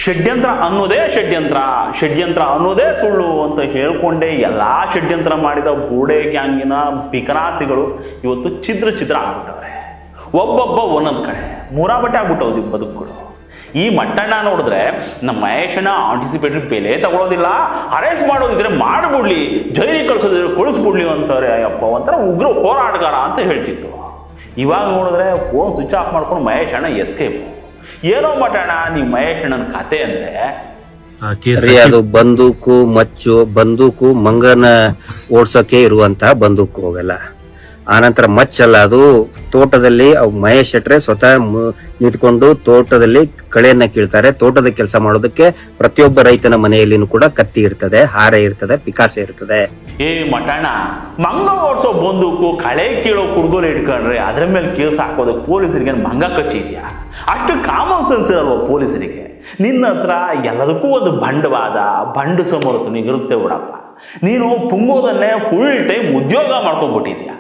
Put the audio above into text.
ಷಡ್ಯಂತ್ರ ಅನ್ನೋದೇ ಷಡ್ಯಂತ್ರ ಅನ್ನೋದೇ ಸುಳ್ಳು ಅಂತ ಹೇಳ್ಕೊಂಡೇ ಎಲ್ಲ ಷಡ್ಯಂತ್ರ ಮಾಡಿದ ಬೂಡೆ ಗ್ಯಾಂಗಿನ ಬಿಕನಾಸಿಗಳು ಇವತ್ತು ಛಿದ್ರ ಆಗ್ಬಿಟ್ಟವ್ರೆ. ಒಬ್ಬೊಬ್ಬ ಒಂದೊಂದು ಕಡೆ ಮೂರಾಬಟ್ಟೆ ಆಗ್ಬಿಟ್ಟವ್ದು ಬದುಕುಗಳು. ಈ ಮಟ್ಟಣ್ಣ ನೋಡಿದ್ರೆ ನಮ್ಮ ಮಹೇಶನ ಆಂಟಿಸಿಪೇಟರಿ ಬೆಲೆ ತಗೊಳ್ಳೋದಿಲ್ಲ, ಅರೆಸ್ಟ್ ಮಾಡೋದಿದ್ರೆ ಮಾಡಿಬಿಡ್ಲಿ, ಜೈಲಿಗೆ ಕಳಿಸೋದಿದ್ರೆ ಕಳಿಸ್ಬಿಡ್ಲಿ ಅಂತಾರೆ. ಅಪ್ಪ ಒಂಥರ ಉಗ್ರ ಹೋರಾಟಗಾರ ಅಂತ ಹೇಳ್ತಿತ್ತು. ಇವಾಗ ನೋಡಿದ್ರೆ ಫೋನ್ ಸ್ವಿಚ್ ಆಫ್ ಮಾಡ್ಕೊಂಡು ಮಹೇಶ್ ಅಣ್ಣ ಎಸ್ಕೇಪ್. ಏನೋ ಮಟ್ಟಣ್ಣ ನೀವು ಮಹೇಶ್ ಅಣ್ಣನ ಕತೆ ಅಂದ್ರೆ ಅದು ಬಂದೂಕು ಮಂಗನ ಓಡ್ಸೋಕೆ ಇರುವಂತಹ ಬಂದೂಕು ಅವೆಲ್ಲ. ಆನಂತರ ಮಚ್ಚಲ್ಲ, ಅದು ತೋಟದಲ್ಲಿ ಮಹೇಶ್ ಶೆಟ್ರೆ ಸ್ವತಃ ನಿಂತ್ಕೊಂಡು ತೋಟದಲ್ಲಿ ಕಳೆಯನ್ನ ಕೀಳ್ತಾರೆ. ತೋಟದ ಕೆಲಸ ಮಾಡೋದಕ್ಕೆ ಪ್ರತಿಯೊಬ್ಬ ರೈತನ ಮನೆಯಲ್ಲಿನೂ ಕೂಡ ಕತ್ತಿ ಇರ್ತದೆ, ಹಾರೆ ಇರ್ತದೆ, ಪಿಕಾಸೆ ಇರ್ತದೆ. ಮಠಣ್ಣ ಮಂಗ ಓಡಿಸೋ ಬಂದೂಕು ಕಳೆ ಕೀಳೋ ಕುಡ್ಗೋಲು ಇಟ್ಕೊಂಡ್ರೆ ಅದ್ರ ಮೇಲೆ ಕೇಸ್ ಹಾಕೋದಕ್ಕೆ ಪೊಲೀಸರಿಗೆ ಮಂಗ ಕಚ್ಚಿದ್ಯಾ? ಅಷ್ಟು ಕಾಮನ್ ಸೆನ್ಸ್ ಇರಲ್ವ ಪೊಲೀಸರಿಗೆ? ನಿನ್ನ ಹತ್ರ ಎಲ್ಲದಕ್ಕೂ ಒಂದು ಬಂಡು ಸಮರ್ಥನಿಗಿರುತ್ತೆ ಬಿಡಪ್ಪ. ನೀನು ಪುಂಗೋದನ್ನೇ ಫುಲ್ ಟೈಮ್ ಉದ್ಯೋಗ ಮಾಡ್ಕೊಂಡ್ಬಿಟ್ಟಿದ್ಯಾ.